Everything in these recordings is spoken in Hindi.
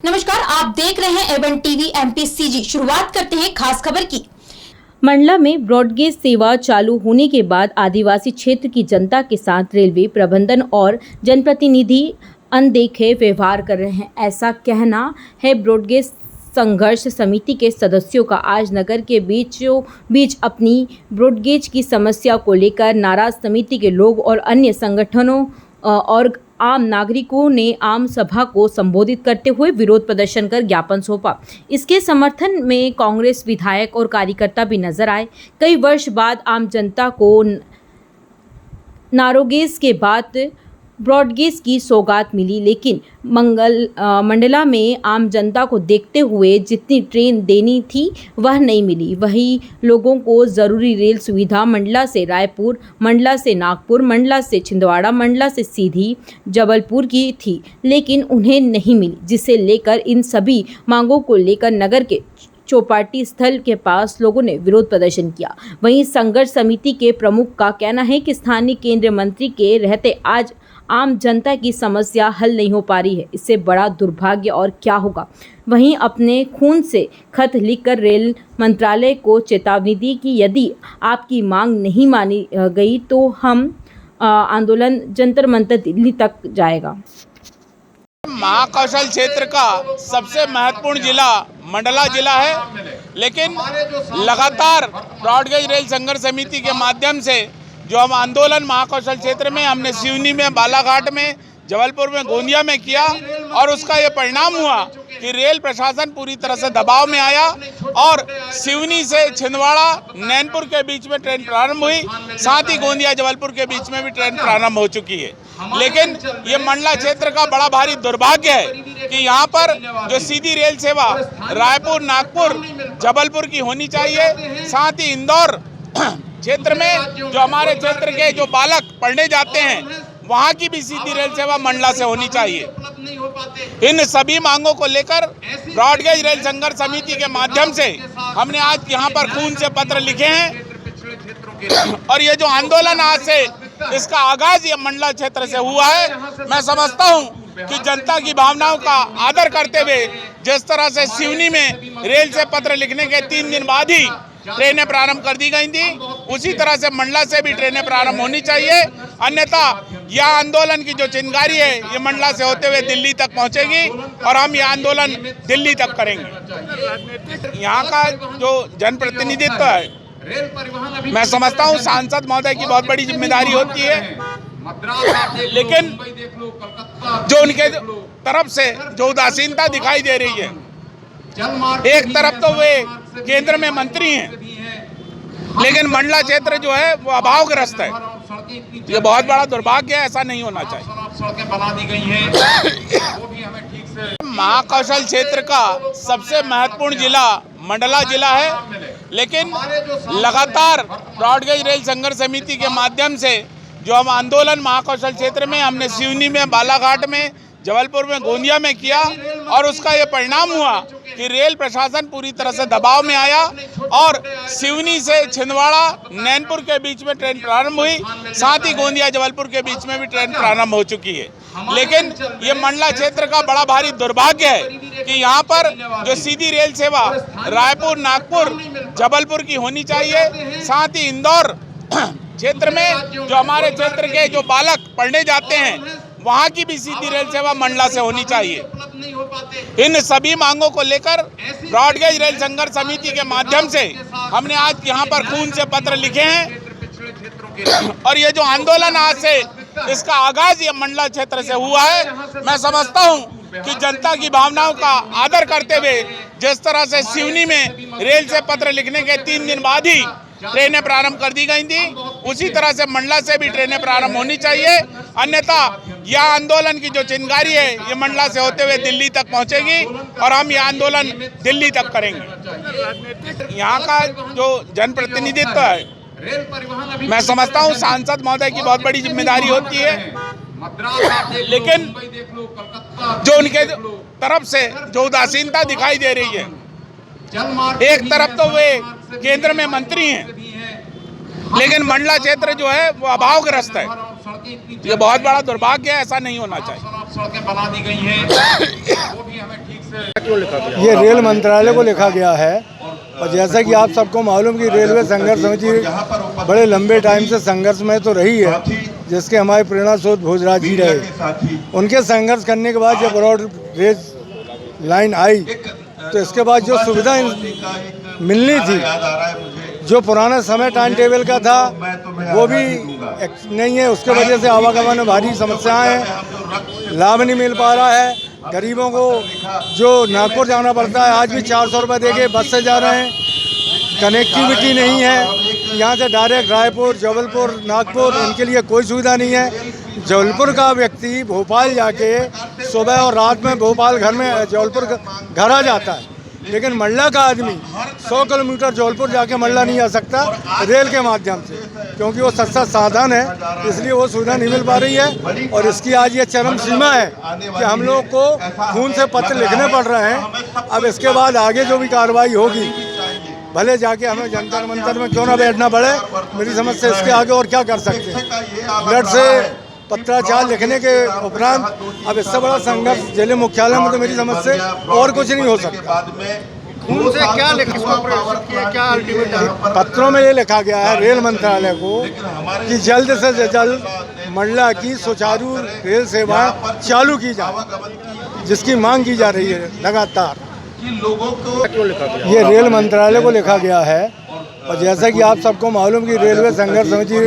नमस्कार, आप देख रहे हैं एवन टीवी एमपीसीजी। शुरुआत करते हैं खास खबर की। मंडला में ब्रॉडगेज सेवा चालू होने के बाद आदिवासी क्षेत्र की जनता के साथ रेलवे प्रबंधन और जनप्रतिनिधि अनदेखे व्यवहार कर रहे हैं, ऐसा कहना है ब्रॉडगेज संघर्ष समिति के सदस्यों का। आज नगर के बीचों बीच अपनी ब्रॉडगेज की समस्या को लेकर नाराज समिति के लोग और अन्य संगठनों और आम नागरिकों ने आम सभा को संबोधित करते हुए विरोध प्रदर्शन कर ज्ञापन सौंपा। इसके समर्थन में कांग्रेस विधायक और कार्यकर्ता भी नजर आए। कई वर्ष बाद आम जनता को नारोगेज के बाद ब्रॉडगेज की सौगात मिली, लेकिन मंडला में आम जनता को देखते हुए जितनी ट्रेन देनी थी वह नहीं मिली। वही लोगों को ज़रूरी रेल सुविधा मंडला से रायपुर, मंडला से नागपुर, मंडला से छिंदवाड़ा, मंडला से सीधी जबलपुर की थी, लेकिन उन्हें नहीं मिली, जिसे लेकर इन सभी मांगों को लेकर नगर के चौपाटी स्थल के पास लोगों ने विरोध प्रदर्शन किया। वहीं संघर्ष समिति के प्रमुख का कहना है कि स्थानीय केंद्रीय मंत्री के रहते आज आम जनता की समस्या हल नहीं हो पा रही है। इससे बड़ा दुर्भाग्य और क्या होगा। वहीं अपने खून से खत लिखकर रेल मंत्रालय को चेतावनी दी कि यदि आपकी मांग नहीं मानी गई तो हम आंदोलन जंतर मंतर दिल्ली तक जाएगा। महाकौशल क्षेत्र का सबसे महत्वपूर्ण जिला मंडला जिला है, लेकिन लगातार ब्रॉडगेज रेल संघर्ष समिति के माध्यम से जो हम आंदोलन महाकौशल क्षेत्र में हमने सिवनी में, बालाघाट में, जबलपुर में, गोंदिया में किया और उसका ये परिणाम हुआ कि रेल प्रशासन पूरी तरह से दबाव में आया और सिवनी से छिंदवाड़ा, नैनपुर के बीच में ट्रेन प्रारंभ हुई, साथ ही गोंदिया जबलपुर के बीच में भी ट्रेन प्रारंभ हो चुकी है। लेकिन ये मंडला क्षेत्र का बड़ा भारी दुर्भाग्य है कि यहाँ पर जो सीधी रेल सेवा रायपुर, नागपुर, जबलपुर की होनी चाहिए, साथ ही इंदौर क्षेत्र में जो हमारे क्षेत्र के जो बालक पढ़ने जाते हैं वहाँ की भी सीधी रेल सेवा मंडला से होनी चाहिए। इन सभी मांगों को लेकर ब्रॉडगेज रेल संघर्ष समिति के माध्यम से हमने आज यहाँ पर खून से पत्र लिखे हैं और ये जो आंदोलन आज से इसका आगाज ये मंडला क्षेत्र से हुआ है। मैं समझता हूँ कि जनता की भावनाओं का आदर करते हुए जिस तरह से सिवनी में रेल से पत्र लिखने के 3 दिन बाद ही ट्रेनें प्रारंभ कर दी गई थी, उसी तरह से मंडला से भी ट्रेनें प्रारंभ होनी चाहिए। अन्यथा यह आंदोलन की जो चिंगारी है ये मंडला से होते हुए दिल्ली तक पहुंचेगी और हम ये आंदोलन दिल्ली तक करेंगे। यहाँ का जो जनप्रतिनिधित्व है, मैं समझता हूँ सांसद महोदय की बहुत बड़ी जिम्मेदारी होती है, लेकिन जो उनके तरफ से जो उदासीनता दिखाई दे रही है, एक तरफ तो वे केंद्र में मंत्री हैं, लेकिन मंडला क्षेत्र जो है वो अभावग्रस्त है। ये बहुत बड़ा दुर्भाग्य है, ऐसा नहीं होना चाहिए। महाकौशल क्षेत्र का सबसे महत्वपूर्ण जिला मंडला जिला है, लेकिन लगातार ब्रॉडगेज रेल संघर्ष समिति के माध्यम से जो हम आंदोलन महाकौशल क्षेत्र में हमने सिवनी में, बालाघाट में, जबलपुर में, गोंदिया में किया और उसका ये परिणाम हुआ कि रेल प्रशासन पूरी तरह से दबाव में आया और सिवनी से छिंदवाड़ा, नैनपुर के बीच में ट्रेन प्रारंभ हुई, साथ ही गोंदिया जबलपुर के बीच में भी ट्रेन प्रारंभ हो चुकी है। लेकिन ये मंडला क्षेत्र का बड़ा भारी दुर्भाग्य है कि यहाँ पर जो सीधी रेल सेवा रायपुर, नागपुर, जबलपुर की होनी चाहिए, साथ ही इंदौर क्षेत्र में जो हमारे क्षेत्र के जो बालक पढ़ने जाते हैं वहाँ की भी सीधी रेल सेवा मंडला से होनी चाहिए। इन सभी मांगों को लेकर ब्रॉडगेज रेल संघर्ष समिति के माध्यम से हमने आज यहाँ पर खून से पत्र लिखे हैं और ये जो आंदोलन आज से इसका आगाज ये मंडला क्षेत्र से हुआ है। मैं समझता हूँ कि जनता की भावनाओं का आदर करते हुए जिस तरह से सिवनी में रेल से पत्र लिखने के 3 दिन बाद ही ट्रेनें प्रारंभ कर दी गई थी, उसी तरह से मंडला से भी ट्रेनें प्रारंभ होनी चाहिए। अन्यथा यह आंदोलन की जो चिंगारी है ये मंडला से होते हुए दिल्ली तक पहुंचेगी और हम ये आंदोलन दिल्ली तक करेंगे। यहाँ का जो जनप्रतिनिधित्व है, मैं समझता हूँ सांसद महोदय की बहुत बड़ी जिम्मेदारी होती है, लेकिन जो उनके तरफ से जो उदासीनता दिखाई दे रही है, एक तरफ तो वे केंद्र में मंत्री हैं, लेकिन मंडला क्षेत्र जो है वो अभावग्रस्त है। ये बहुत बड़ा दुर्भाग्य है, ऐसा नहीं होना चाहिए। सड़कें बना दी गई हैं, वो भी हमें ठीक ये रेल मंत्रालय को लिखा गया है। और जैसा कि आप सबको मालूम कि रेलवे संघर्ष समिति बड़े लंबे टाइम से संघर्ष में तो रही है, जिसके हमारे प्रेरणा स्रोत भोजराज जी रहे। उनके संघर्ष करने के बाद जब ब्रॉड गेज लाइन आई तो इसके बाद जो सुविधा मिलनी थी, जो पुराना समय टाइम टेबल का था वो भी नहीं है। उसके वजह से आवागमन में भारी समस्याएं हैं, लाभ नहीं मिल पा रहा है। गरीबों को जो नागपुर जाना पड़ता है आज भी 400 रुपये दे के बस से जा रहे हैं। कनेक्टिविटी नहीं है, यहाँ से डायरेक्ट रायपुर, जबलपुर, नागपुर इनके लिए कोई सुविधा नहीं है। जबलपुर का व्यक्ति भोपाल जाके सुबह और रात में भोपाल घर में जबलपुर घर आ जाता है, लेकिन मंडला का आदमी 100 किलोमीटर जबलपुर जाके मंडला नहीं आ सकता रेल के माध्यम से, क्योंकि वो सस्ता साधन है, इसलिए वो सुविधा नहीं मिल पा रही है। और इसकी आज ये चरम सीमा है कि हम लोग को खून से पत्र लिखने पड़ रहे हैं। अब इसके बाद आगे जो भी कार्रवाई होगी, भले जाके हमें जंतर मंतर में क्यों ना बैठना पड़े, मेरी समझ से इसके आगे और क्या कर सकते हैं। ब्लड से पत्राचार लिखने के उपरांत अब इससे बड़ा संघर्ष जिले मुख्यालय में तो मेरी समझ से और कुछ नहीं हो सकता। खून से क्या किसको प्रेषित किया, क्या अल्टीमेट पत्रों में ये लिखा गया है रेल मंत्रालय को कि जल्द से जल्द मंडला की सुचारू रेल सेवाएं चालू की जाए, जिसकी मांग की जा रही है लगातार। ये रेल मंत्रालय को लिखा गया है। और जैसा कि आप सबको मालूम कि रेलवे संघर्ष समिति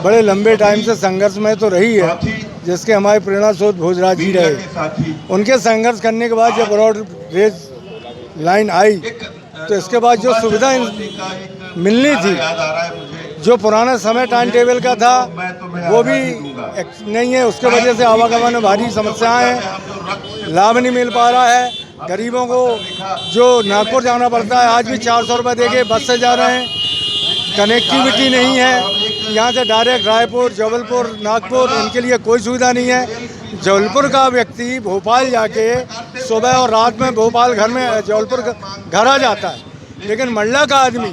बड़े लंबे टाइम से संघर्ष में तो रही है, जिसके हमारे प्रेरणा स्रोत भोजराज जी रहे। उनके संघर्ष करने के बाद जब ब्रॉड गेज लाइन आई तो इसके बाद जो सुविधा मिलनी थी, जो पुराना समय टाइम टेबल का था वो भी नहीं है। उसके वजह से आवागमन में भारी समस्याएं हैं, लाभ नहीं मिल पा रहा है। गरीबों को जो नागपुर जाना पड़ता है आज भी 400 रुपये दे के बस से जा रहे हैं। कनेक्टिविटी नहीं है, यहाँ से डायरेक्ट रायपुर, जबलपुर, नागपुर इनके लिए कोई सुविधा नहीं है। जबलपुर का व्यक्ति भोपाल जाके सुबह और रात में भोपाल घर में जबलपुर घर आ जाता है, लेकिन मंडला का आदमी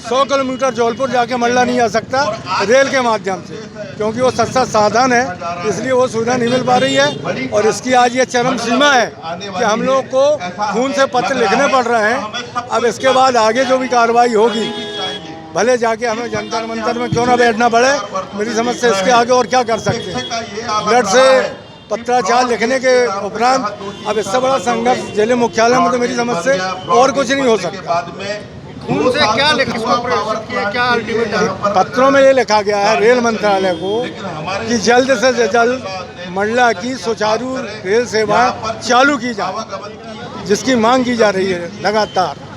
100 किलोमीटर जबलपुर जाके मंडला नहीं आ सकता रेल के माध्यम से, क्योंकि वो सस्ता साधन है, इसलिए वो सुविधा नहीं मिल पा रही है। और इसकी आज ये चरम सीमा है कि हम लोग को खून से पत्र लिखने पड़ रहे हैं। अब इसके बाद आगे जो भी कार्रवाई होगी, भले जाके हमें जंतर मंतर में क्यों ना बैठना पड़े, मेरी समझ से इसके आगे और क्या कर सकते हैं। ब्लड से पत्राचार लिखने के उपरांत अब इससे बड़ा संघर्ष जिले मुख्यालय में तो मेरी समझ से और कुछ नहीं हो सकता। खून से क्या किसको प्रेषित किया, क्या अल्टीमेट पत्रों में ये लिखा गया है रेल मंत्रालय को कि जल्द से जल्द मंडला की सुचारू रेल सेवाएं चालू की जाए, जिसकी मांग की जा रही है लगातार।